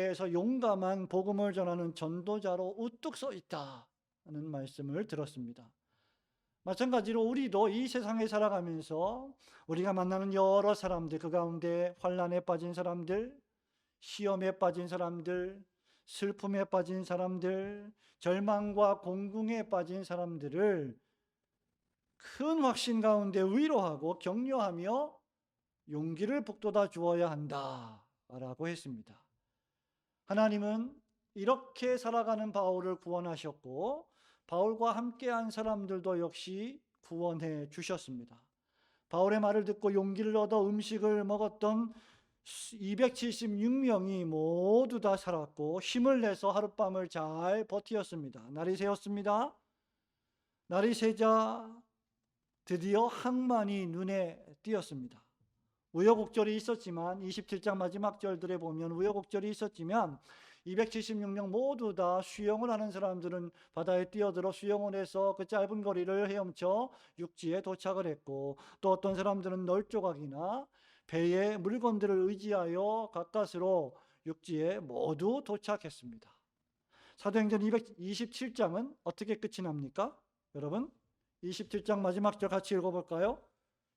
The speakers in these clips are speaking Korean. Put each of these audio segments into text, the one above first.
교회에서 용감한 복음을 전하는 전도자로 우뚝 서 있다는 말씀을 들었습니다. 마찬가지로 우리도 이 세상에 살아가면서 우리가 만나는 여러 사람들, 그 가운데 환난에 빠진 사람들, 시험에 빠진 사람들, 슬픔에 빠진 사람들, 절망과 공궁에 빠진 사람들을 큰 확신 가운데 위로하고 격려하며 용기를 북돋아 주어야 한다라고 했습니다. 하나님은 이렇게 살아가는 바울을 구원하셨고 바울과 함께한 사람들도 역시 구원해 주셨습니다. 바울의 말을 듣고 용기를 얻어 음식을 먹었던 276명이 모두 다 살았고 힘을 내서 하룻밤을 잘 버티었습니다. 날이 새었습니다. 날이 새자 드디어 항만이 눈에 띄었습니다. 우여곡절이 있었지만 27장 마지막 절들에 보면 우여곡절이 있었지만 276명 모두 다 수영을 하는 사람들은 바다에 뛰어들어 수영을 해서 그 짧은 거리를 헤엄쳐 육지에 도착을 했고, 또 어떤 사람들은 널조각이나 배의 물건들을 의지하여 가까스로 육지에 모두 도착했습니다. 사도행전 227장은 어떻게 끝이 납니까? 여러분 27장 마지막 절 같이 읽어볼까요?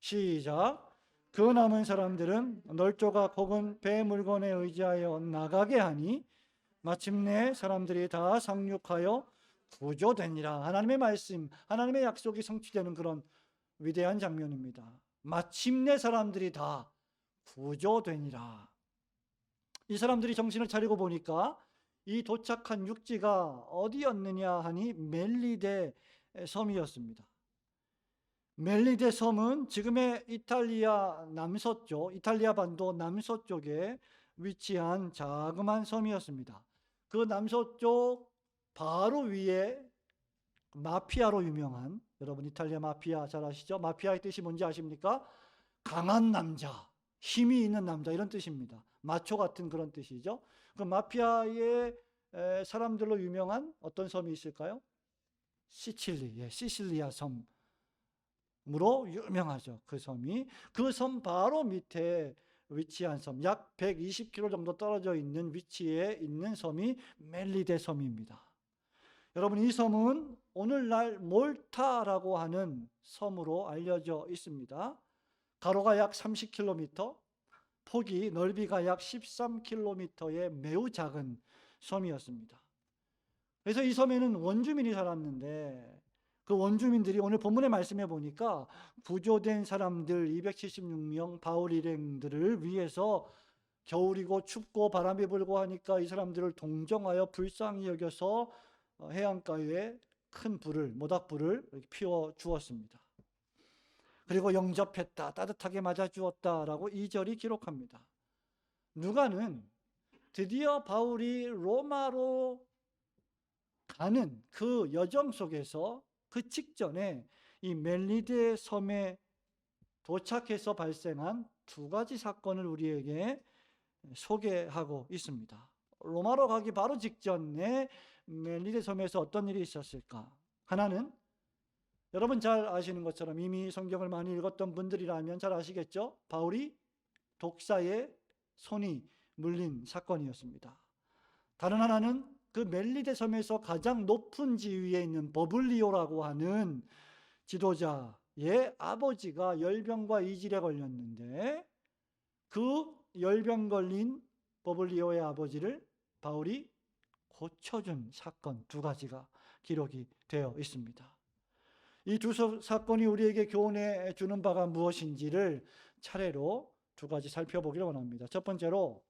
시작. 그 남은 사람들은 널조각 혹은 배 물건에 의지하여 나가게 하니 마침내 사람들이 다 상륙하여 구조되니라. 하나님의 말씀, 하나님의 약속이 성취되는 그런 위대한 장면입니다. 마침내 사람들이 다 구조되니라. 이 사람들이 정신을 차리고 보니까 이 도착한 육지가 어디였느냐 하니 멜리데 섬이었습니다. 멜리데 섬은 지금의 이탈리아 남서쪽, 이탈리아 반도 남서쪽에 위치한 자그마한 섬이었습니다. 그 남서쪽 바로 위에 마피아로 유명한, 여러분 이탈리아 마피아 잘 아시죠? 마피아의 뜻이 뭔지 아십니까? 강한 남자, 힘이 있는 남자, 이런 뜻입니다. 마초 같은 그런 뜻이죠. 그 마피아의 사람들로 유명한 어떤 섬이 있을까요? 시칠리, 시실리아 섬으로 유명하죠. 그 섬이, 그 섬 바로 밑에 위치한 섬, 약 120km 정도 떨어져 있는 위치에 있는 섬이 멜리데 섬입니다. 여러분 이 섬은 오늘날 몰타라고 하는 섬으로 알려져 있습니다. 가로가 약 30km, 폭이 넓이가 약 13km의 매우 작은 섬이었습니다. 그래서 이 섬에는 원주민이 살았는데 그 원주민들이 오늘 본문의 말씀에 보니까 구조된 사람들 276명 바울 일행들을 위해서 겨울이고 춥고 바람이 불고 하니까 이 사람들을 동정하여 불쌍히 여겨서 해안가에 큰 불을, 모닥불을 피워 주었습니다. 그리고 영접했다, 따뜻하게 맞아주었다라고 2절이 기록합니다. 누가는 드디어 바울이 로마로 가는 그 여정 속에서 그 직전에 이 멜리데 섬에 도착해서 발생한 두 가지 사건을 우리에게 소개하고 있습니다. 로마로 가기 바로 직전에 멜리데 섬에서 어떤 일이 있었을까? 하나는 여러분 잘 아시는 것처럼 이미 성경을 많이 읽었던 분들이라면 잘 아시겠죠? 바울이 독사의 손이 물린 사건이었습니다. 다른 하나는 그 멜리데 섬에서 가장 높은 지위에 있는 버블리오라고 하는 지도자의 아버지가 열병과 이질에 걸렸는데 그 열병 걸린 버블리오의 아버지를 바울이 고쳐준 사건 두 가지가 기록이 되어 있습니다. 이 두 사건이 우리에게 교훈해 주는 바가 무엇인지를 차례로 두 가지 살펴보기를 원합니다. 첫 번째로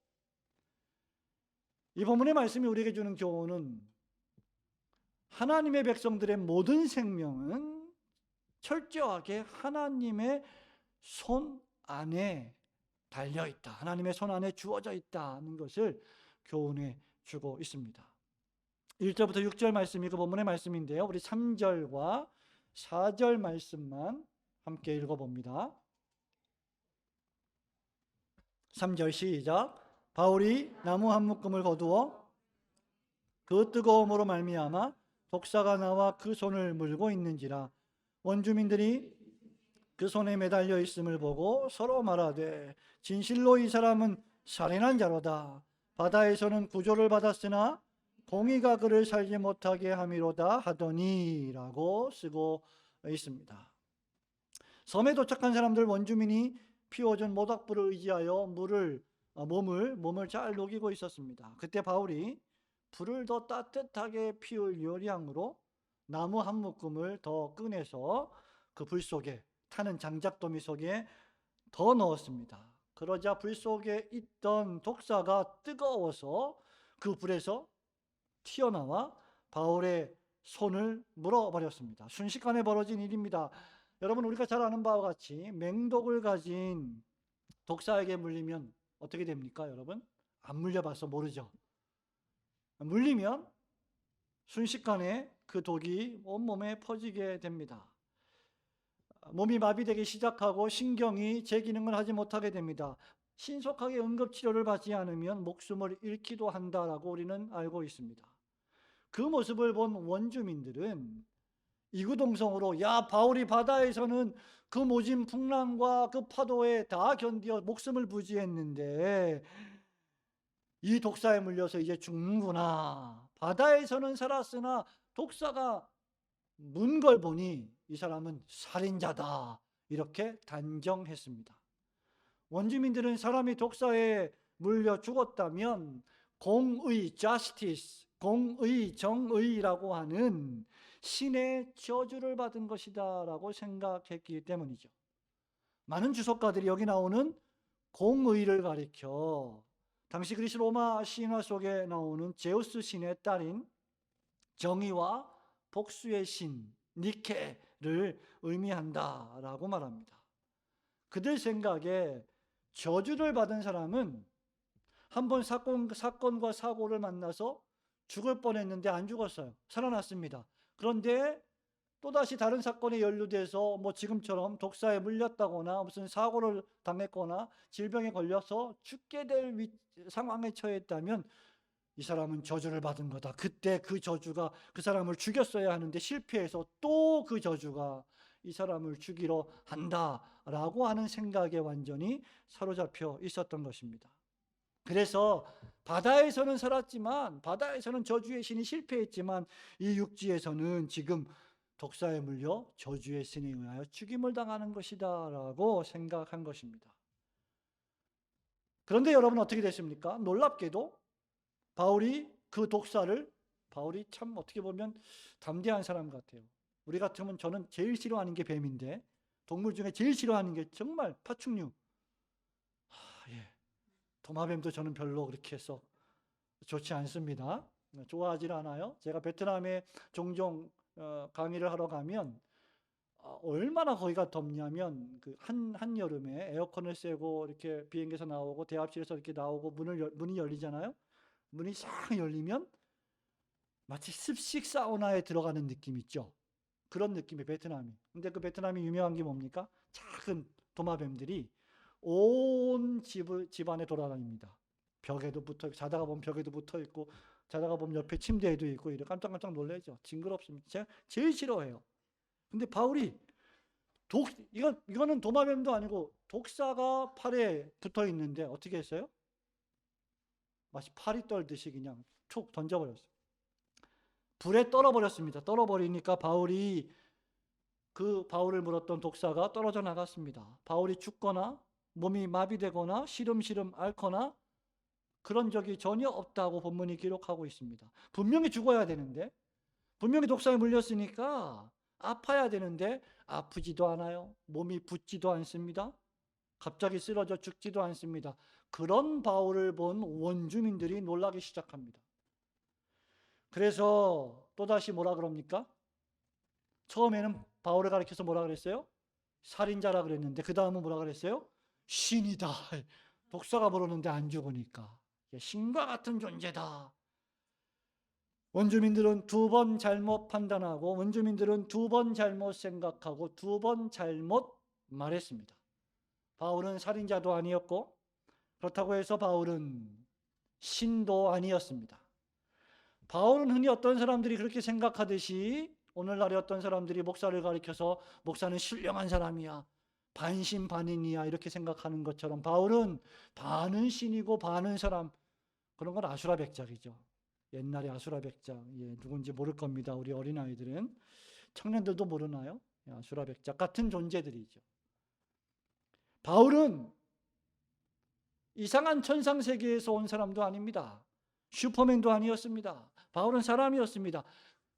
이 본문의 말씀이 우리에게 주는 교훈은 하나님의 백성들의 모든 생명은 철저하게 하나님의 손 안에 달려있다, 하나님의 손 안에 주어져 있다는 것을 교훈해 주고 있습니다. 1절부터 6절 말씀이 그 본문의 말씀인데요, 우리 3절과 4절 말씀만 함께 읽어봅니다. 3절 시작. 바울이 나무 한 묶음을 거두어 그 뜨거움으로 말미암아 독사가 나와 그 손을 물고 있는지라. 원주민들이 그 손에 매달려 있음을 보고 서로 말하되 진실로 이 사람은 살인한 자로다. 바다에서는 구조를 받았으나 공의가 그를 살지 못하게 함이로다 하더니라고 쓰고 있습니다. 섬에 도착한 사람들 원주민이 피워준 모닥불을 의지하여 몸을 잘 녹이고 있었습니다. 그때 바울이 불을 더 따뜻하게 피울 요량으로 나무 한 묶음을 더 꺼내서 그 불 속에 타는 장작더미 속에 더 넣었습니다. 그러자 불 속에 있던 독사가 뜨거워서 그 불에서 튀어나와 바울의 손을 물어버렸습니다. 순식간에 벌어진 일입니다. 여러분, 우리가 잘 아는 바와 같이 맹독을 가진 독사에게 물리면 어떻게 됩니까, 여러분? 안 물려봐서 모르죠. 물리면 순식간에 그 독이 온몸에 퍼지게 됩니다. 몸이 마비되기 시작하고 신경이 제 기능을 하지 못하게 됩니다. 신속하게 응급치료를 받지 않으면 목숨을 잃기도 한다라고 우리는 알고 있습니다. 그 모습을 본 원주민들은 이구동성으로, 야, 바울이 바다에서는 그 모진 풍랑과 그 파도에 다 견디어 목숨을 부지했는데 이 독사에 물려서 이제 죽는구나. 바다에서는 살았으나 독사가 문 걸 보니 이 사람은 살인자다, 이렇게 단정했습니다. 원주민들은 사람이 독사에 물려 죽었다면 공의, justice, 공의, 정의라고 하는 신의 저주를 받은 것이다 라고 생각했기 때문이죠. 많은 주석가들이 여기 나오는 공의를 가리켜 당시 그리스 로마 신화 속에 나오는 제우스 신의 딸인 정의와 복수의 신 니케를 의미한다라고 말합니다. 그들 생각에 저주를 받은 사람은 한번 사건과 사고를 만나서 죽을 뻔했는데 안 죽었어요. 살아났습니다. 그런데 또다시 다른 사건에 연루돼서 지금처럼 독사에 물렸다거나 무슨 사고를 당했거나 질병에 걸려서 죽게 될 상황에 처했다면 이 사람은 저주를 받은 거다. 그때 그 저주가 그 사람을 죽였어야 하는데 실패해서 또 그 저주가 이 사람을 죽이러 한다라고 하는 생각에 완전히 사로잡혀 있었던 것입니다. 그래서 바다에서는 살았지만, 바다에서는 저주의 신이 실패했지만 이 육지에서는 지금 독사에 물려 저주의 신에 의하여 죽임을 당하는 것이다 라고 생각한 것입니다. 그런데 여러분, 어떻게 됐습니까? 놀랍게도 바울이 참 어떻게 보면 담대한 사람 같아요. 우리 같으면 저는 제일 싫어하는 게 뱀인데, 동물 중에 제일 싫어하는 게 정말 파충류. 도마뱀도 저는 별로 그렇게 해서 좋지 않습니다. 좋아하지 않아요. 제가 베트남에 종종 강의를 하러 가면 얼마나 거기가 덥냐면 그 한여름에 에어컨을 쐬고 이렇게 비행기에서 나오고 대합실에서 이렇게 나오고 문이 열리잖아요. 문이 싹 열리면 마치 습식 사우나에 들어가는 느낌 있죠. 그런 느낌이 베트남이. 근데 그 베트남이 유명한 게 뭡니까? 작은 도마뱀들이 온 집안에 돌아다닙니다. 벽에도 붙어 있고, 자다가 보면 벽에도 붙어 있고, 자다가 보면 옆에 침대에도 있고, 이래 깜짝깜짝 놀라죠. 징그럽습니다. 제가 제일 싫어해요. 근데 바울이 이거는 도마뱀도 아니고 독사가 팔에 붙어 있는데 어떻게 했어요? 마치 파리 떨듯이 그냥 툭 던져버렸어요. 불에 떨어버렸습니다. 떨어버리니까 바울을 물었던 독사가 떨어져 나갔습니다. 바울이 죽거나 몸이 마비되거나 시름시름 앓거나 그런 적이 전혀 없다고 본문이 기록하고 있습니다. 분명히 죽어야 되는데, 분명히 독사에 물렸으니까 아파야 되는데 아프지도 않아요. 몸이 붓지도 않습니다. 갑자기 쓰러져 죽지도 않습니다. 그런 바울을 본 원주민들이 놀라기 시작합니다. 그래서 또다시 뭐라 그럽니까? 처음에는 바울을 가리켜서 뭐라 그랬어요? 살인자라 그랬는데 그 다음은 뭐라 그랬어요? 신이다. 독사가 부르는데 안 죽으니까 신과 같은 존재다. 원주민들은 두 번 잘못 판단하고, 원주민들은 두 번 잘못 생각하고 두 번 잘못 말했습니다. 바울은 살인자도 아니었고, 그렇다고 해서 바울은 신도 아니었습니다. 바울은 흔히 어떤 사람들이 그렇게 생각하듯이 오늘날의 어떤 사람들이 목사를 가리켜서 목사는 신령한 사람이야, 반신반인이야 이렇게 생각하는 것처럼 바울은 반은 신이고 반은 사람, 그런 건 아수라 백작이죠. 옛날에 아수라 백작, 누군지 모를 겁니다. 우리 어린아이들은. 청년들도 모르나요? 아수라 백작 같은 존재들이죠. 바울은 이상한 천상 세계에서 온 사람도 아닙니다. 슈퍼맨도 아니었습니다. 바울은 사람이었습니다.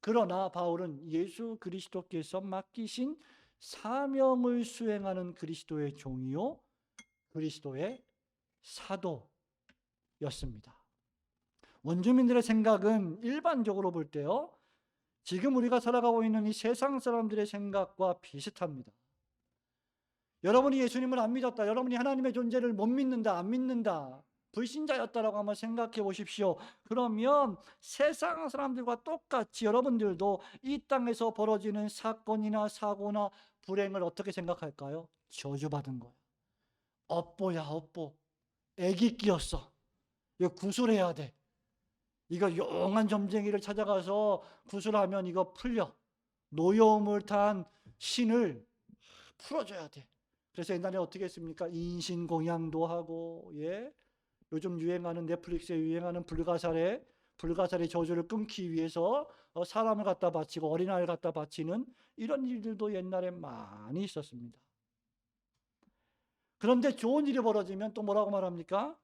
그러나 바울은 예수 그리스도께서 맡기신 사명을 수행하는 그리스도의 종이요, 그리스도의 사도였습니다. 원주민들의 생각은 일반적으로 볼 때요, 지금 우리가 살아가고 있는 이 세상 사람들의 생각과 비슷합니다. 여러분이 예수님을 안 믿었다, 여러분이 하나님의 존재를 못 믿는다, 안 믿는다, 불신자였다라고 한번 생각해 보십시오. 그러면 세상 사람들과 똑같이 여러분들도 이 땅에서 벌어지는 사건이나 사고나 불행을 어떻게 생각할까요? 저주받은 거예요. 업보야, 업보. 애기 끼었어. 이거 구술해야 돼. 이거 용한 점쟁이를 찾아가서 구술하면 이거 풀려. 노여움을 탄 신을 풀어줘야 돼. 그래서 옛날에 어떻게 했습니까? 인신공양도 하고, 요즘 유행하는, 넷플릭스에 유행하는 불가사의 저주를 끊기 위해서 사람을 갖다 바치고 어린아이를 갖다 바치는 이런 일들도 옛날에 많이 있었습니다. 그런데 좋은 일이 벌어지면 또 뭐라고 말합니까?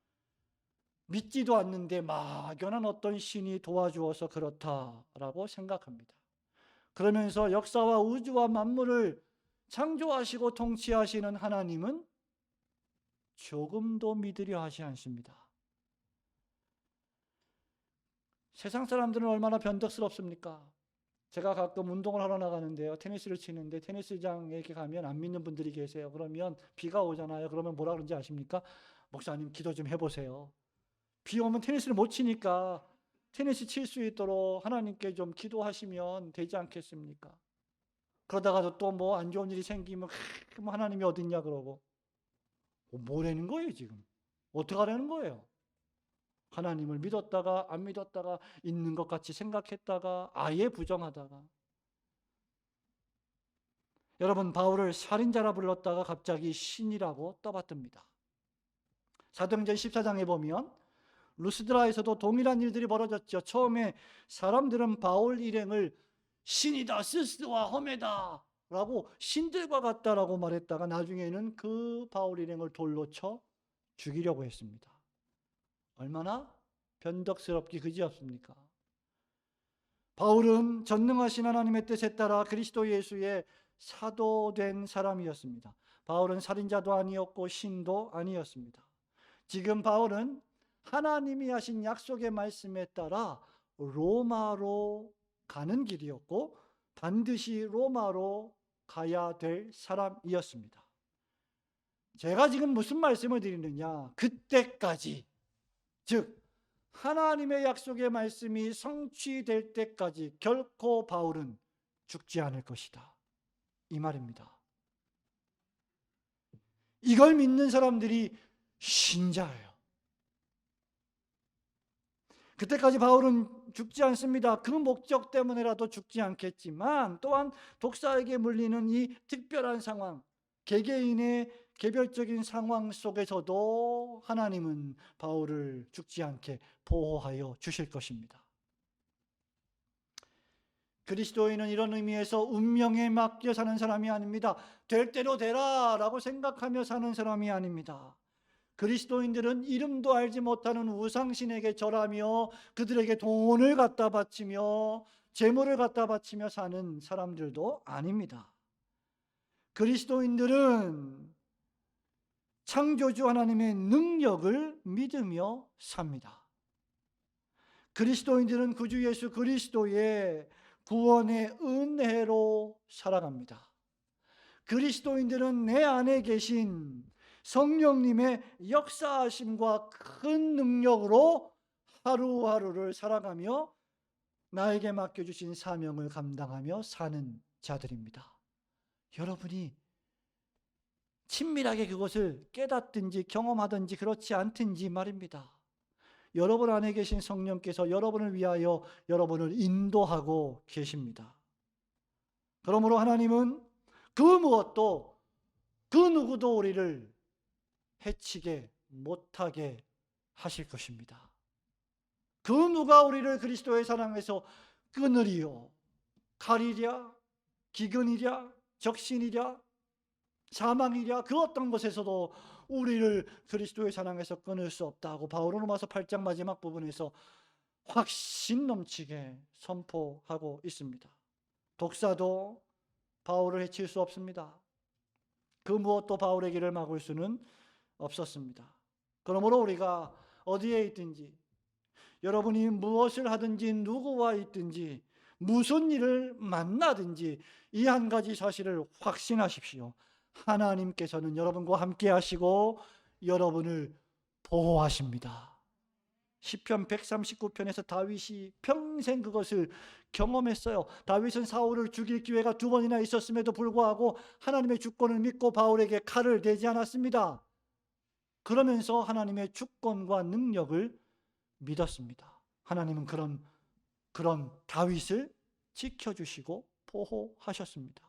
믿지도 않는데 막연한 어떤 신이 도와주어서 그렇다라고 생각합니다. 그러면서 역사와 우주와 만물을 창조하시고 통치하시는 하나님은 조금도 믿으려 하지 않습니다. 세상 사람들은 얼마나 변덕스럽습니까? 제가 가끔 운동을 하러 나가는데요, 테니스를 치는데 테니스장에 가면 안 믿는 분들이 계세요. 그러면 비가 오잖아요. 그러면 뭐라 그러는지 아십니까? 목사님 기도 좀 해보세요. 비 오면 테니스를 못 치니까 테니스 칠 수 있도록 하나님께 좀 기도하시면 되지 않겠습니까? 그러다가도 또 뭐 안 좋은 일이 생기면 뭐 하나님이 어딨냐 그러고, 뭐라는 거예요 지금? 어떻게 하라는 거예요? 하나님을 믿었다가 안 믿었다가, 있는 것 같이 생각했다가 아예 부정하다가. 여러분, 바울을 살인자라 불렀다가 갑자기 신이라고 떠받듭니다. 사도행전 14장에 보면 루스드라에서도 동일한 일들이 벌어졌죠. 처음에 사람들은 바울 일행을 신이다, 스스와 험해다 라고, 신들과 같다라고 말했다가 나중에는 그 바울 일행을 돌로 쳐 죽이려고 했습니다. 얼마나 변덕스럽기 그지없습니까? 바울은 전능하신 하나님의 뜻에 따라 그리스도 예수의 사도된 사람이었습니다. 바울은 살인자도 아니었고 신도 아니었습니다. 지금 바울은 하나님이 하신 약속의 말씀에 따라 로마로 가는 길이었고 반드시 로마로 가야 될 사람이었습니다. 제가 지금 무슨 말씀을 드리느냐, 그때까지, 즉 하나님의 약속의 말씀이 성취될 때까지 결코 바울은 죽지 않을 것이다, 이 말입니다. 이걸 믿는 사람들이 신자예요. 그때까지 바울은 죽지 않습니다. 그 목적 때문에라도 죽지 않겠지만, 또한 독사에게 물리는 이 특별한 상황, 개개인의 개별적인 상황 속에서도 하나님은 바울을 죽지 않게 보호하여 주실 것입니다. 그리스도인은 이런 의미에서 운명에 맡겨 사는 사람이 아닙니다. 될 대로 되라 라고 생각하며 사는 사람이 아닙니다. 그리스도인들은 이름도 알지 못하는 우상신에게 절하며 그들에게 돈을 갖다 바치며 재물을 갖다 바치며 사는 사람들도 아닙니다. 그리스도인들은 창조주 하나님의 능력을 믿으며 삽니다. 그리스도인들은 구주 예수 그리스도의 구원의 은혜로 살아갑니다. 그리스도인들은 내 안에 계신 성령님의 역사하심과 큰 능력으로 하루하루를 살아가며 나에게 맡겨주신 사명을 감당하며 사는 자들입니다. 여러분이 친밀하게 그것을 깨닫든지 경험하든지 그렇지 않든지 말입니다. 여러분 안에 계신 성령께서 여러분을 위하여 여러분을 인도하고 계십니다. 그러므로 하나님은 그 무엇도 그 누구도 우리를 해치게 못하게 하실 것입니다. 그 누가 우리를 그리스도의 사랑에서 끊으리요? 칼이랴, 기근이랴, 적신이랴, 사망이랴, 그 어떤 것에서도 우리를 그리스도의 사랑에서 끊을 수 없다고 바울은 로마서 8장 마지막 부분에서 확신 넘치게 선포하고 있습니다. 독사도 바울을 해칠 수 없습니다. 그 무엇도 바울의 길을 막을 수는 없었습니다. 그러므로 우리가 어디에 있든지, 여러분이 무엇을 하든지, 누구와 있든지, 무슨 일을 만나든지 이 한 가지 사실을 확신하십시오. 하나님께서는 여러분과 함께 하시고 여러분을 보호하십니다. 시편 139편에서 다윗이 평생 그것을 경험했어요. 다윗은 사울을 죽일 기회가 2번이나 있었음에도 불구하고 하나님의 주권을 믿고 바울에게 칼을 대지 않았습니다. 그러면서 하나님의 주권과 능력을 믿었습니다. 하나님은 그런 다윗을 지켜주시고 보호하셨습니다.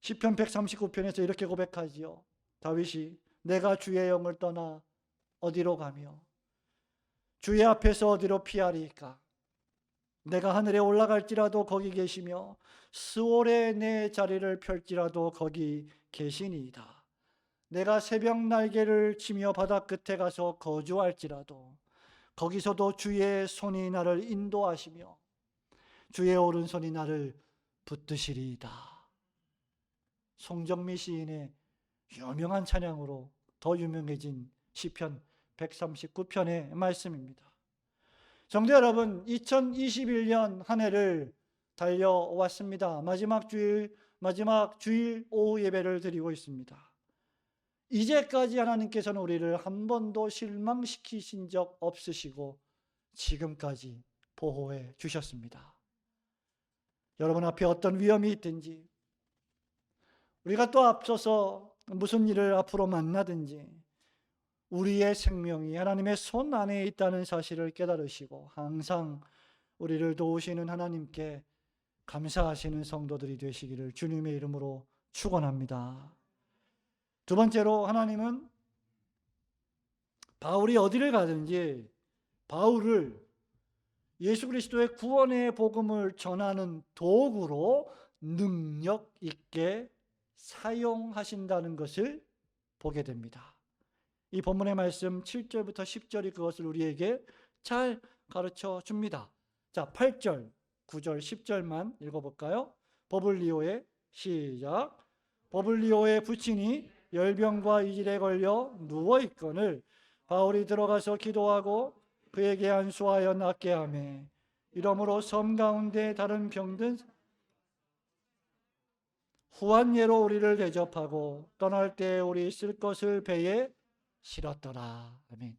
시편 139편에서 이렇게 고백하지요. 다윗이 내가 주의 영을 떠나 어디로 가며 주의 앞에서 어디로 피하리까? 내가 하늘에 올라갈지라도 거기 계시며 스올에 내 자리를 펼지라도 거기 계시니이다. 내가 새벽 날개를 치며 바다 끝에 가서 거주할지라도 거기서도 주의 손이 나를 인도하시며 주의 오른손이 나를 붙드시리이다. 송정미 시인의 유명한 찬양으로 더 유명해진 시편 139편의 말씀입니다. 성도 여러분, 2021년 한 해를 달려왔습니다. 마지막 주일 오후 예배를 드리고 있습니다. 이제까지 하나님께서는 우리를 한 번도 실망시키신 적 없으시고 지금까지 보호해 주셨습니다. 여러분 앞에 어떤 위험이 있든지, 우리가 또 앞서서 무슨 일을 앞으로 만나든지 우리의 생명이 하나님의 손 안에 있다는 사실을 깨달으시고 항상 우리를 도우시는 하나님께 감사하시는 성도들이 되시기를 주님의 이름으로 축원합니다. 두 번째로, 하나님은 바울이 어디를 가든지 바울을 예수 그리스도의 구원의 복음을 전하는 도구로 능력 있게 사용하신다는 것을 보게 됩니다. 이 본문의 말씀 7절부터 10절이 그것을 우리에게 잘 가르쳐 줍니다. 자, 8절, 9절, 10절만 읽어볼까요? 버블리오의 시작. 버블리오의 부친이 열병과 이질에 걸려 누워있거늘 바울이 들어가서 기도하고 그에게 안수하여 낫게 하매 이러므로 섬 가운데 다른 병든 후한 예로 우리를 대접하고 떠날 때 우리 쓸 것을 배에 실었더라. 아멘.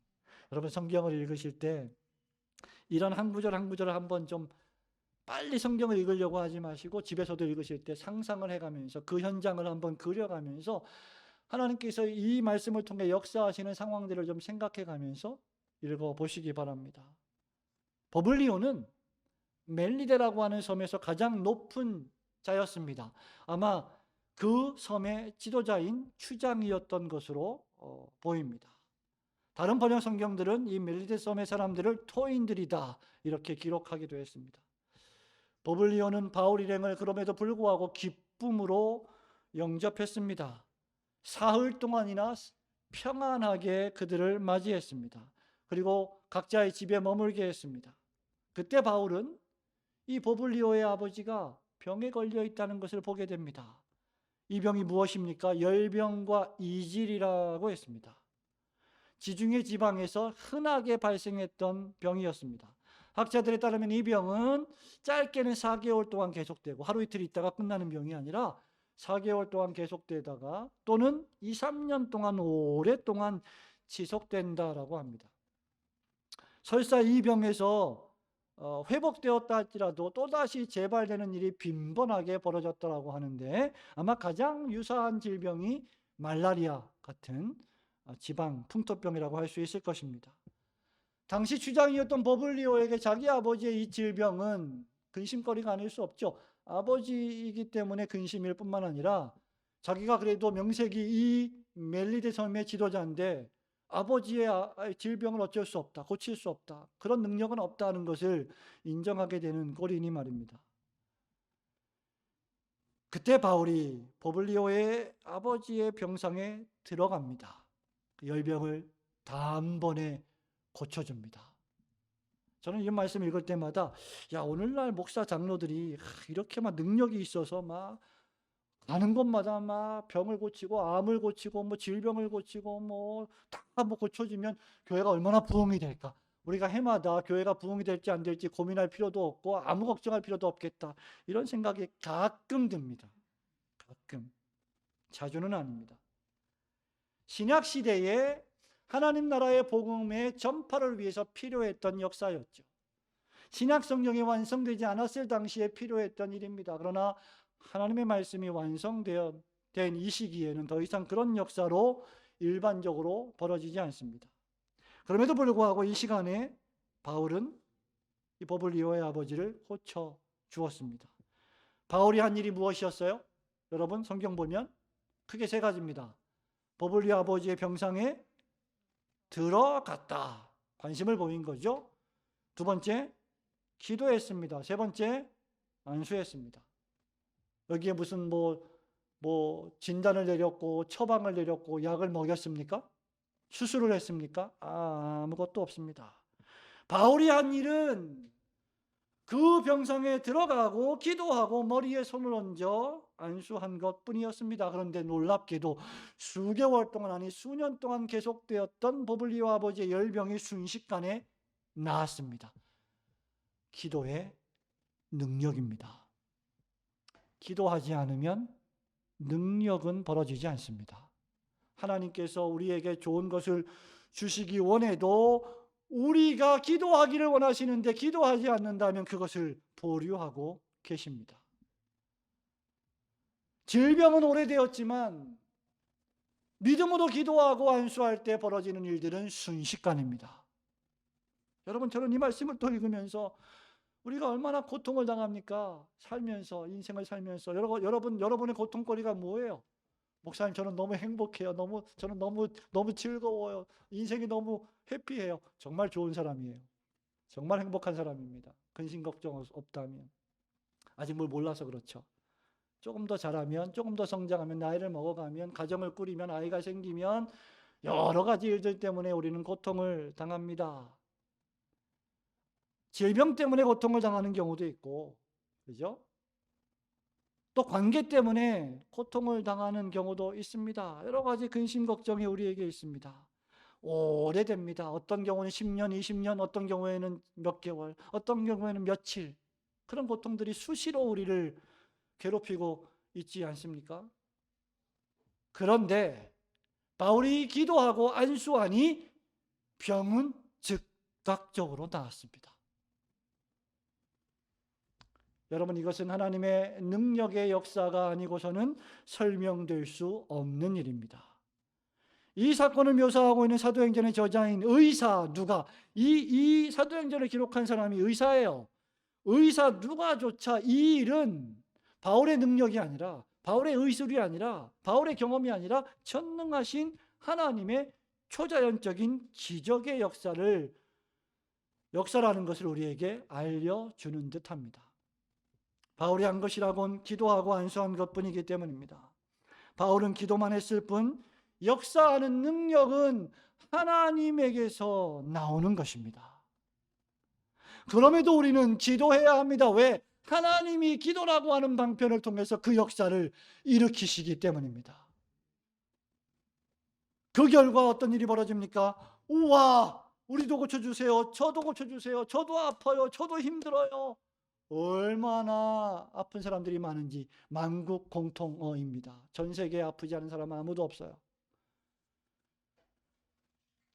여러분 성경을 읽으실 때 이런 한 구절 한 구절을 한번 좀 빨리 성경을 읽으려고 하지 마시고 집에서도 읽으실 때 상상을 해가면서 그 현장을 한번 그려가면서 하나님께서 이 말씀을 통해 역사하시는 상황들을 좀 생각해가면서 읽어보시기 바랍니다. 버블리오는 멜리데라고 하는 섬에서 가장 높은 자였습니다. 아마 그 섬의 지도자인 추장이었던 것으로 보입니다. 다른 번역 성경들은 이 멜리데 섬의 사람들을 토인들이다 이렇게 기록하기도 했습니다. 버블리오는 바울 일행을 그럼에도 불구하고 기쁨으로 영접했습니다. 사흘 동안이나 평안하게 그들을 맞이했습니다. 그리고 각자의 집에 머물게 했습니다. 그때 바울은 이 버블리오의 아버지가 병에 걸려 있다는 것을 보게 됩니다. 이 병이 무엇입니까? 열병과 이질이라고 했습니다. 지중해 지방에서 흔하게 발생했던 병이었습니다. 학자들에 따르면 이 병은 짧게는 4개월 동안 계속되고 하루 이틀 있다가 끝나는 병이 아니라 4개월 동안 계속되다가 또는 2, 3년 동안 오랫동안 지속된다라고 합니다. 설사 이 병에서 회복되었다 할지라도 또다시 재발되는 일이 빈번하게 벌어졌다고 하는데 아마 가장 유사한 질병이 말라리아 같은 지방 풍토병이라고 할 수 있을 것입니다. 당시 주장이었던 버블리오에게 자기 아버지의 이 질병은 근심거리가 아닐 수 없죠. 아버지이기 때문에 근심일 뿐만 아니라 자기가 그래도 명색이 이 멜리데 섬의 지도자인데 아버지의 질병을 어쩔 수 없다, 고칠 수 없다, 그런 능력은 없다는 것을 인정하게 되는 꼴이니 말입니다. 그때 바울이 버블리오의 아버지의 병상에 들어갑니다. 그 열병을 단번에 고쳐줍니다. 저는 이 말씀 읽을 때마다 야, 오늘날 목사 장로들이 이렇게 막 능력이 있어서 막 가는 곳마다 막 병을 고치고 암을 고치고 뭐 질병을 고치고 뭐 다 뭐 고쳐지면 교회가 얼마나 부흥이 될까? 우리가 해마다 교회가 부흥이 될지 안 될지 고민할 필요도 없고 아무 걱정할 필요도 없겠다. 이런 생각이 가끔 듭니다. 가끔. 자주는 아닙니다. 신약 시대에 하나님 나라의 복음의 전파를 위해서 필요했던 역사였죠. 신약 성경이 완성되지 않았을 당시에 필요했던 일입니다. 그러나 하나님의 말씀이 완성된 이 시기에는 더 이상 그런 역사로 일반적으로 벌어지지 않습니다. 그럼에도 불구하고 이 시간에 바울은 이 버블리오의 아버지를 고쳐 주었습니다. 바울이 한 일이 무엇이었어요? 여러분 성경 보면 크게 세 가지입니다. 버블리오 아버지의 병상에 들어갔다. 관심을 보인 거죠. 두 번째, 기도했습니다. 세 번째, 안수했습니다. 여기에 무슨 진단을 내렸고 처방을 내렸고 약을 먹였습니까? 수술을 했습니까? 아무것도 없습니다. 바울이 한 일은 그 병상에 들어가고 기도하고 머리에 손을 얹어 안수한 것뿐이었습니다. 그런데 놀랍게도 수개월 동안 아니 수년 동안 계속되었던 버블리오 아버지의 열병이 순식간에 나았습니다. 기도의 능력입니다. 기도하지 않으면 능력은 벌어지지 않습니다. 하나님께서 우리에게 좋은 것을 주시기 원해도 우리가 기도하기를 원하시는데 기도하지 않는다면 그것을 보류하고 계십니다. 질병은 오래되었지만 믿음으로 기도하고 안수할 때 벌어지는 일들은 순식간입니다. 여러분, 저는 이 말씀을 또 읽으면서 우리가 얼마나 고통을 당합니까? 살면서, 인생을 살면서. 여러분의 고통거리가 뭐예요? 목사님, 저는 너무 행복해요. 저는 너무 즐거워요. 인생이 너무 해피해요. 정말 좋은 사람이에요. 정말 행복한 사람입니다. 근심 걱정 없다면. 아직 뭘 몰라서 그렇죠. 조금 더 자라면, 조금 더 성장하면, 나이를 먹어가면, 가정을 꾸리면, 아이가 생기면 여러 가지 일들 때문에 우리는 고통을 당합니다. 질병 때문에 고통을 당하는 경우도 있고, 그죠? 또 관계 때문에 고통을 당하는 경우도 있습니다. 여러 가지 근심 걱정이 우리에게 있습니다. 오래됩니다. 어떤 경우는 10년, 20년, 어떤 경우에는 몇 개월, 어떤 경우에는 며칠. 그런 고통들이 수시로 우리를 괴롭히고 있지 않습니까? 그런데 바울이 기도하고 안수하니 병은 즉각적으로 나았습니다. 여러분, 이것은 하나님의 능력의 역사가 아니고서는 설명될 수 없는 일입니다. 이 사건을 묘사하고 있는 사도행전의 저자인 의사 누가, 이 사도행전을 기록한 사람이 의사예요. 의사 누가조차 이 일은 바울의 능력이 아니라, 바울의 의술이 아니라, 바울의 경험이 아니라 전능하신 하나님의 초자연적인 기적의 역사라는 것을 우리에게 알려주는 듯합니다. 바울이 한 것이라곤 기도하고 안수한 것뿐이기 때문입니다. 바울은 기도만 했을 뿐 역사하는 능력은 하나님에게서 나오는 것입니다. 그럼에도 우리는 기도해야 합니다. 왜? 하나님이 기도라고 하는 방편을 통해서 그 역사를 일으키시기 때문입니다. 그 결과 어떤 일이 벌어집니까? 우와, 우리도 고쳐주세요. 저도 고쳐주세요. 저도 아파요. 저도 힘들어요. 얼마나 아픈 사람들이 많은지 만국 공통어입니다. 전 세계에 아프지 않은 사람은 아무도 없어요.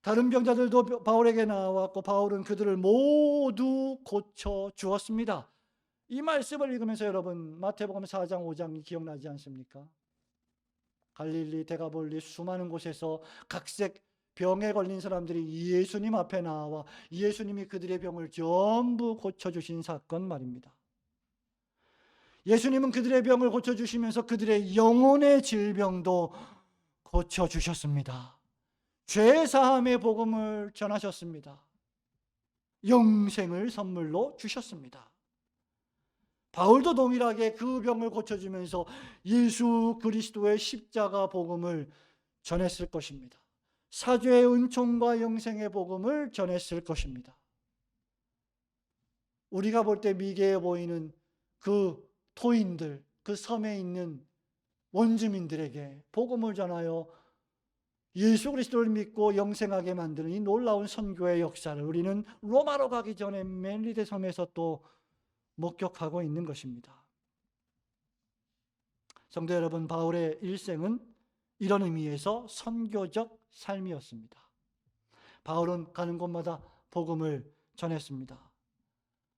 다른 병자들도 바울에게 나왔고 바울은 그들을 모두 고쳐 주었습니다. 이 말씀을 읽으면서 여러분 마태복음 4장 5장이 기억나지 않습니까? 갈릴리, 데가볼리 수많은 곳에서 각색 병에 걸린 사람들이 예수님 앞에 나와 예수님이 그들의 병을 전부 고쳐주신 사건 말입니다. 예수님은 그들의 병을 고쳐주시면서 그들의 영혼의 질병도 고쳐주셨습니다. 죄사함의 복음을 전하셨습니다. 영생을 선물로 주셨습니다. 바울도 동일하게 그 병을 고쳐주면서 예수 그리스도의 십자가 복음을 전했을 것입니다. 사죄의 은총과 영생의 복음을 전했을 것입니다. 우리가 볼 때 미개해 보이는 그 토인들, 그 섬에 있는 원주민들에게 복음을 전하여 예수 그리스도를 믿고 영생하게 만드는 이 놀라운 선교의 역사를 우리는 로마로 가기 전에 멜리데 섬에서 또 목격하고 있는 것입니다. 성도 여러분, 바울의 일생은 이런 의미에서 선교적 삶이었습니다. 바울은 가는 곳마다 복음을 전했습니다.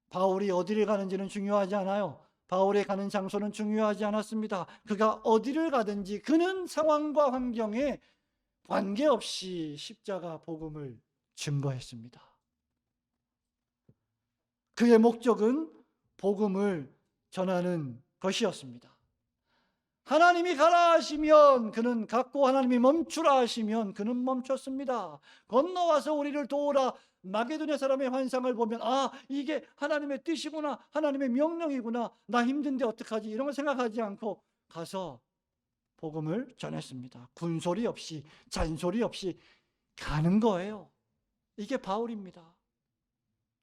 바울이 어디를 가는지는 중요하지 않아요. 바울이 가는 장소는 중요하지 않았습니다. 그가 어디를 가든지 그는 상황과 환경에 관계없이 십자가 복음을 증거했습니다. 그의 목적은 복음을 전하는 것이었습니다. 하나님이 가라 하시면 그는 갔고, 하나님이 멈추라 하시면 그는 멈췄습니다. 건너와서 우리를 도우라, 마게도냐 사람의 환상을 보면 아, 이게 하나님의 뜻이구나, 하나님의 명령이구나, 나 힘든데 어떡하지, 이런 걸 생각하지 않고 가서 복음을 전했습니다. 군소리 없이, 잔소리 없이 가는 거예요. 이게 바울입니다.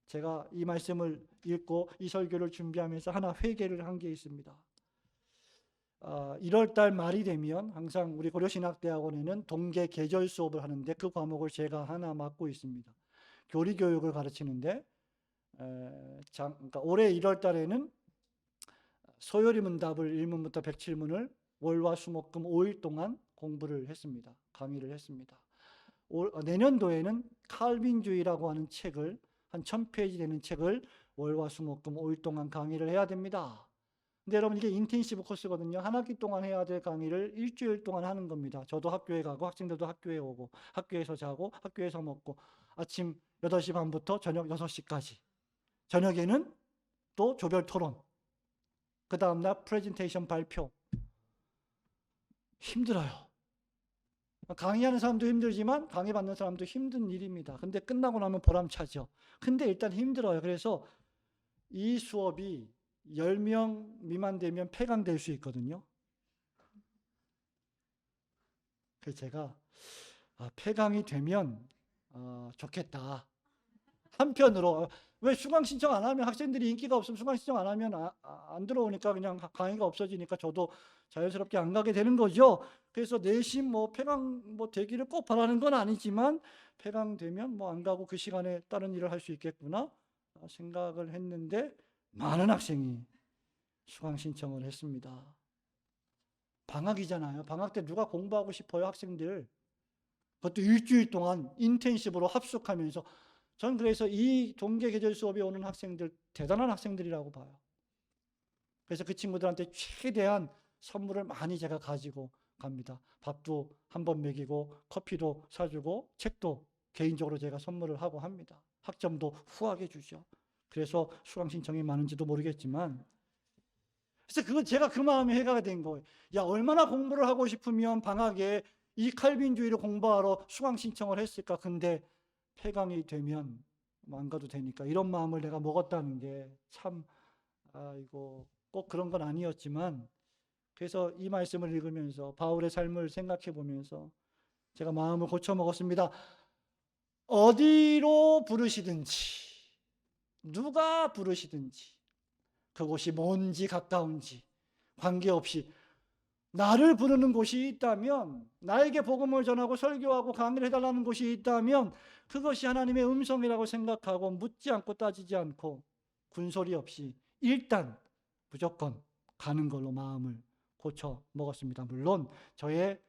제가 이 말씀을 읽고 이 설교를 준비하면서 하나 회개를 한 게 있습니다. 1월 달 말이 되면 항상 우리 고려신학대학원에는 동계 계절 수업을 하는데 그 과목을 제가 하나 맡고 있습니다. 교리교육을 가르치는데 그러니까 올해 1월 달에는 소요리 문답을 1문부터 107문을 월화수목금 5일 동안 공부를 했습니다. 강의를 했습니다. 내년도에는 칼빈주의라고 하는 책을, 한 1000페이지 되는 책을 월화수목금 5일 동안 강의를 해야 됩니다. 근데 여러분, 이게 인텐시브 코스거든요. 한 학기 동안 해야 될 강의를 일주일 동안 하는 겁니다. 저도 학교에 가고 학생들도 학교에 오고 학교에서 자고 학교에서 먹고 아침 8시 반부터 저녁 6시까지, 저녁에는 또 조별 토론, 그 다음날 프레젠테이션 발표. 힘들어요. 강의하는 사람도 힘들지만 강의받는 사람도 힘든 일입니다. 근데 끝나고 나면 보람차죠. 근데 일단 힘들어요. 그래서 이 수업이 10명 미만 되면 폐강될 수 있거든요. 그래서 제가 폐강이 되면 좋겠다. 한편으로 왜 수강 신청 안 하면, 학생들이 인기가 없으면 수강 신청 안 하면 안 들어오니까 그냥 강의가 없어지니까 저도 자연스럽게 안 가게 되는 거죠. 그래서 내심 폐강 되기를 꼭 바라는 건 아니지만 폐강되면 안 가고 그 시간에 다른 일을 할 수 있겠구나 생각을 했는데 많은 학생이 수강 신청을 했습니다. 방학이잖아요. 방학 때 누가 공부하고 싶어요, 학생들. 그것도 일주일 동안 인텐시브로 합숙하면서. 전 그래서 이 동계 계절 수업에 오는 학생들 대단한 학생들이라고 봐요. 그래서 그 친구들한테 최대한 선물을 많이 제가 가지고 갑니다. 밥도 한번 먹이고 커피도 사주고 책도 개인적으로 제가 선물을 하고 합니다. 학점도 후하게 주죠. 그래서 수강 신청이 많은지도 모르겠지만, 그래서 그건 제가 그 마음에 해가 된 거예요. 야, 얼마나 공부를 하고 싶으면 방학에 이 칼빈주의를 공부하러 수강 신청을 했을까. 근데 폐강이 되면 안 가도 되니까, 이런 마음을 내가 먹었다는 게 참, 이거 꼭 그런 건 아니었지만, 그래서 이 말씀을 읽으면서 바울의 삶을 생각해 보면서 제가 마음을 고쳐 먹었습니다. 어디로 부르시든지, 누가 부르시든지, 그곳이 먼지 가까운지 관계없이 나를 부르는 곳이 있다면, 나에게 복음을 전하고 설교하고 강의를 해달라는 곳이 있다면 그것이 하나님의 음성이라고 생각하고 묻지 않고 따지지 않고 군소리 없이 일단 무조건 가는 걸로 마음을 고쳐 먹었습니다. 물론 저의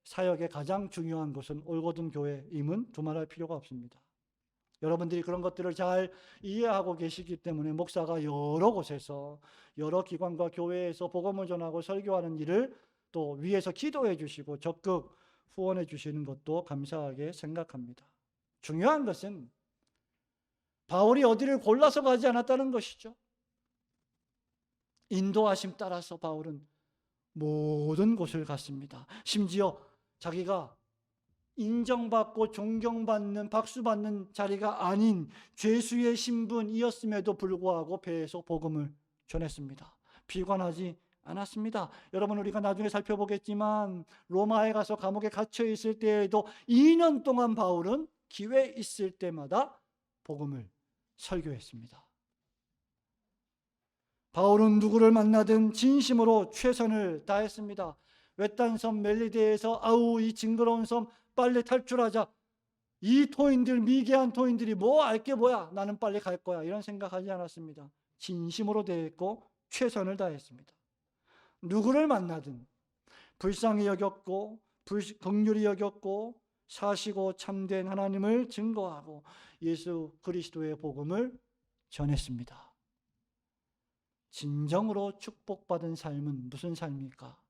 사역의 가장 중요한 것은 올고든 교회임은 두말할 필요가 없습니다. 여러분들이 그런 것들을 잘 이해하고 계시기 때문에 목사가 여러 곳에서, 여러 기관과 교회에서 복음을 전하고 설교하는 일을 또 위에서 기도해 주시고 적극 후원해 주시는 것도 감사하게 생각합니다. 중요한 것은 바울이 어디를 골라서 가지 않았다는 것이죠. 인도하심 따라서 바울은 모든 곳을 갔습니다. 심지어 자기가 인정받고 존경받는 박수받는 자리가 아닌 죄수의 신분이었음에도 불구하고 배에서 복음을 전했습니다. 비관하지 않았습니다. 여러분, 우리가 나중에 살펴보겠지만 로마에 가서 감옥에 갇혀 있을 때에도 2년 동안 바울은 기회 있을 때마다 복음을 설교했습니다. 바울은 누구를 만나든 진심으로 최선을 다했습니다. 외딴 섬 멜리데에서 아우 이 징그러운 섬 빨리 탈출하자. 이 토인들, 미개한 토인들이 뭐 알게 뭐야, 나는 빨리 갈 거야, 이런 생각하지 않았습니다. 진심으로 대했고 최선을 다했습니다. 누구를 만나든 불쌍히 여겼고 긍휼히 여겼고 사시고 참된 하나님을 증거하고 예수 그리스도의 복음을 전했습니다. 진정으로 축복받은 삶은 무슨 삶입니까?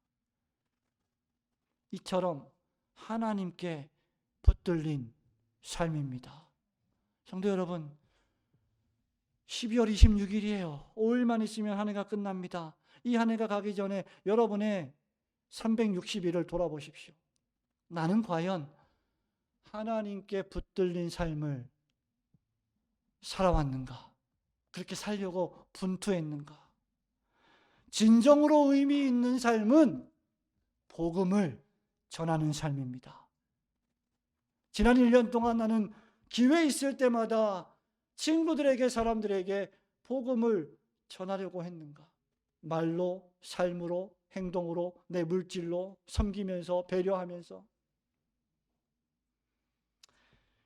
이처럼 하나님께 붙들린 삶입니다. 성도 여러분, 12월 26일이에요. 5일만 있으면 한 해가 끝납니다. 이 한 해가 가기 전에 여러분의 360일을 돌아보십시오. 나는 과연 하나님께 붙들린 삶을 살아왔는가? 그렇게 살려고 분투했는가? 진정으로 의미 있는 삶은 복음을 전하는 삶입니다. 지난 1년 동안 나는 기회 있을 때마다 친구들에게, 사람들에게 복음을 전하려고 했는가? 말로, 삶으로, 행동으로, 내 물질로, 섬기면서, 배려하면서.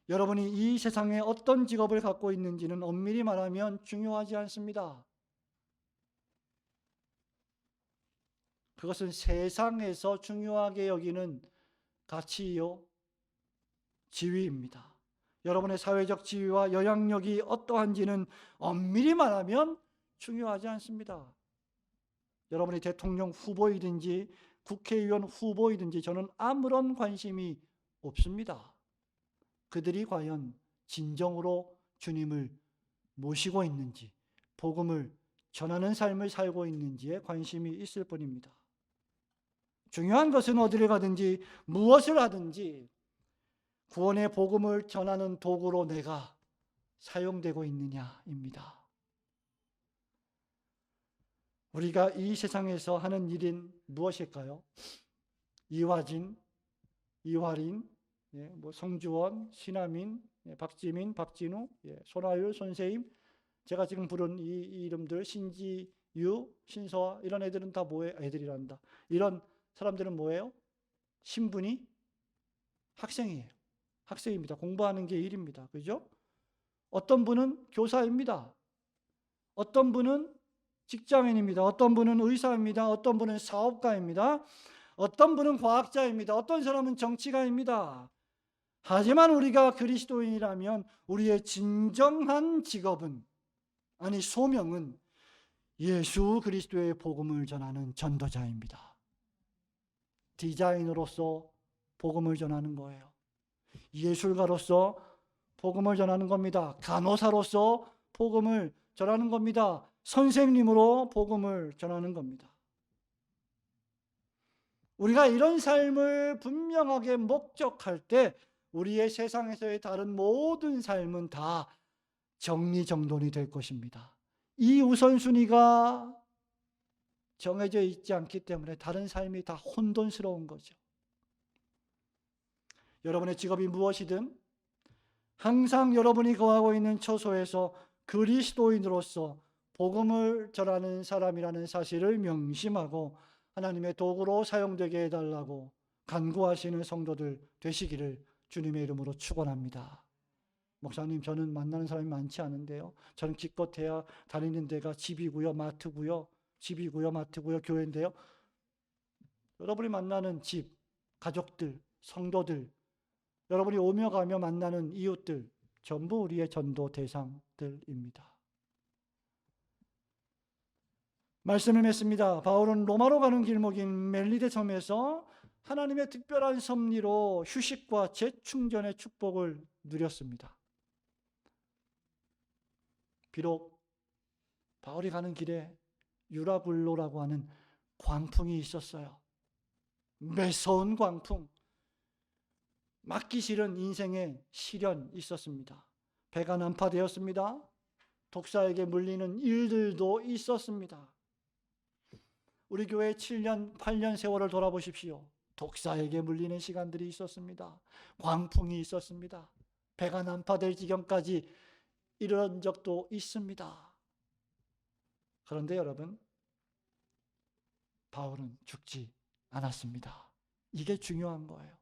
여러분이 이 세상에 어떤 직업을 갖고 있는지는 엄밀히 말하면 중요하지 않습니다. 그것은 세상에서 중요하게 여기는 가치요, 지위입니다. 여러분의 사회적 지위와 영향력이 어떠한지는 엄밀히 말하면 중요하지 않습니다. 여러분이 대통령 후보이든지 국회의원 후보이든지 저는 아무런 관심이 없습니다. 그들이 과연 진정으로 주님을 모시고 있는지, 복음을 전하는 삶을 살고 있는지에 관심이 있을 뿐입니다. 중요한 것은 어디를 가든지 무엇을 하든지 구원의 복음을 전하는 도구로 내가 사용되고 있느냐입니다. 우리가 이 세상에서 하는 일인 무엇일까요? 이화진, 이화린, 성주원, 신하민, 박지민, 박진우, 손아율, 손세임, 제가 지금 부른 이 이름들, 신지유, 신서아, 이런 애들은 다 뭐예요? 애들이란다. 이런 사람들은 뭐예요? 신분이 학생이에요. 학생입니다. 공부하는 게 일입니다. 그죠? 어떤 분은 교사입니다. 어떤 분은 직장인입니다. 어떤 분은 의사입니다. 어떤 분은 사업가입니다. 어떤 분은 과학자입니다. 어떤 사람은 정치가입니다. 하지만 우리가 그리스도인이라면 우리의 진정한 직업은, 아니 소명은 예수 그리스도의 복음을 전하는 전도자입니다. 디자이너로서 복음을 전하는 거예요. 예술가로서 복음을 전하는 겁니다. 간호사로서 복음을 전하는 겁니다. 선생님으로 복음을 전하는 겁니다. 우리가 이런 삶을 분명하게 목적할 때 우리의 세상에서의 다른 모든 삶은 다 정리정돈이 될 것입니다. 이 우선순위가 정해져 있지 않기 때문에 다른 삶이 다 혼돈스러운 거죠. 여러분의 직업이 무엇이든 항상 여러분이 거하고 있는 처소에서 그리스도인으로서 복음을 전하는 사람이라는 사실을 명심하고 하나님의 도구로 사용되게 해달라고 간구하시는 성도들 되시기를 주님의 이름으로 축원합니다. 목사님, 저는 만나는 사람이 많지 않은데요. 저는 기껏해야 다니는 데가 집이고요, 마트고요, 집이고요, 마트고요, 교회인데요. 여러분이 만나는 집, 가족들, 성도들, 여러분이 오며 가며 만나는 이웃들, 전부 우리의 전도 대상들입니다. 말씀을 맺습니다. 바울은 로마로 가는 길목인 멜리데 섬에서 하나님의 특별한 섭리로 휴식과 재충전의 축복을 누렸습니다. 비록 바울이 가는 길에 유라굴로라고 하는 광풍이 있었어요. 매서운 광풍. 맞기 싫은 인생의 시련이 있었습니다. 배가 난파되었습니다. 독사에게 물리는 일들도 있었습니다. 우리 교회 7년, 8년 세월을 돌아보십시오. 독사에게 물리는 시간들이 있었습니다. 광풍이 있었습니다. 배가 난파될 지경까지 이런 적도 있습니다. 그런데 여러분, 바울은 죽지 않았습니다. 이게 중요한 거예요.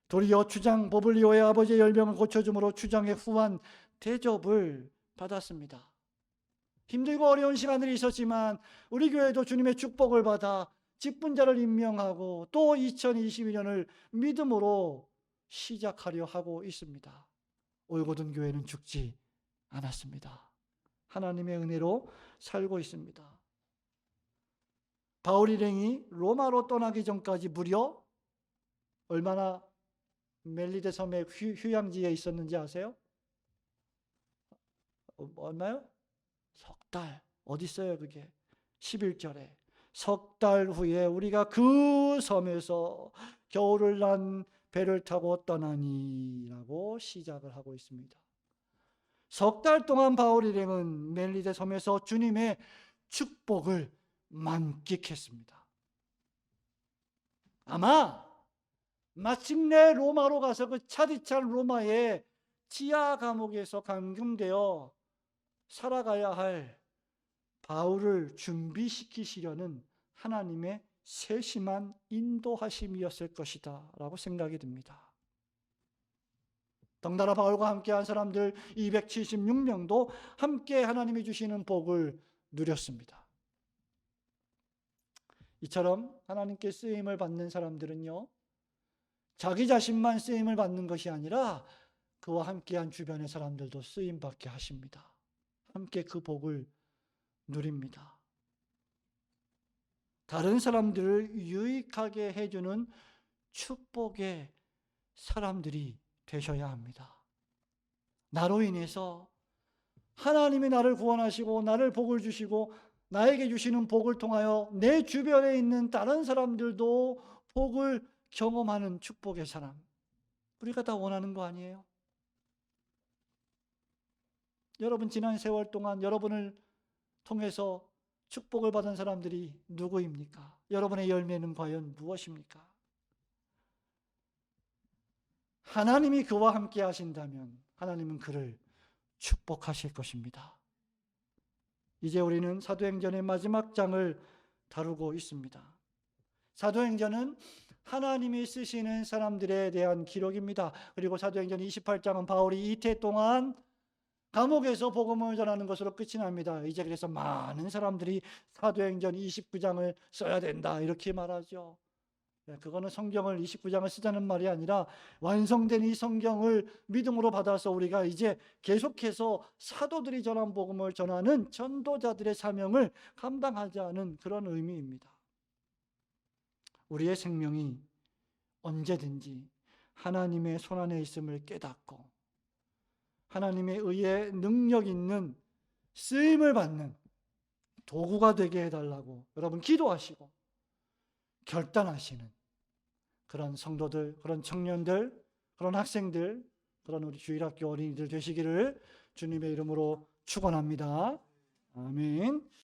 도리어 추장 보블리오의 아버지의 열병을 고쳐줌으로 추장의 후한 대접을 받았습니다. 힘들고 어려운 시간들이 있었지만 우리 교회도 주님의 축복을 받아 직분자를 임명하고 또 2022년을 믿음으로 시작하려 하고 있습니다. 올고든 교회는 죽지 않았습니다. 하나님의 은혜로 살고 있습니다. 바울 일행이 로마로 떠나기 전까지 무려 얼마나 멜리데 섬의 휴양지에 있었는지 아세요? 얼마요? 석 달. 어디 있어요 그게? 11절에 석 달 후에 우리가 그 섬에서 겨울을 난 배를 타고 떠나니 라고 시작을 하고 있습니다. 석 달 동안 바울 일행은 멜리데 섬에서 주님의 축복을 만끽했습니다. 아마 마침내 로마로 가서 그 차디찬 로마의 지하 감옥에서 감금되어 살아가야 할 바울을 준비시키시려는 하나님의 세심한 인도하심이었을 것이다 라고 생각이 듭니다. 덩달아 바울과 함께한 사람들 276명도 함께 하나님이 주시는 복을 누렸습니다. 이처럼 하나님께 쓰임을 받는 사람들은요, 자기 자신만 쓰임을 받는 것이 아니라 그와 함께한 주변의 사람들도 쓰임받게 하십니다. 함께 그 복을 누립니다. 다른 사람들을 유익하게 해주는 축복의 사람들이 되셔야 합니다. 나로 인해서 하나님이 나를 구원하시고 나를 복을 주시고 나에게 주시는 복을 통하여 내 주변에 있는 다른 사람들도 복을 경험하는 축복의 사람, 우리가 다 원하는 거 아니에요? 여러분 지난 세월 동안 여러분을 통해서 축복을 받은 사람들이 누구입니까? 여러분의 열매는 과연 무엇입니까? 하나님이 그와 함께 하신다면 하나님은 그를 축복하실 것입니다. 이제 우리는 사도행전의 마지막 장을 다루고 있습니다. 사도행전은 하나님이 쓰시는 사람들에 대한 기록입니다. 그리고 사도행전 28장은 바울이 이태 동안 감옥에서 복음을 전하는 것으로 끝이 납니다. 이제 그래서 많은 사람들이 사도행전 29장을 써야 된다 이렇게 말하죠. 그거는 성경을 29장을 쓰자는 말이 아니라 완성된 이 성경을 믿음으로 받아서 우리가 이제 계속해서 사도들이 전한 복음을 전하는 전도자들의 사명을 감당하자는 그런 의미입니다. 우리의 생명이 언제든지 하나님의 손안에 있음을 깨닫고 하나님의 의에 능력 있는 쓰임을 받는 도구가 되게 해달라고 여러분 기도하시고 결단하시는 그런 성도들, 그런 청년들, 그런 학생들, 그런 우리 주일학교 어린이들 되시기를 주님의 이름으로 축원합니다. 아멘.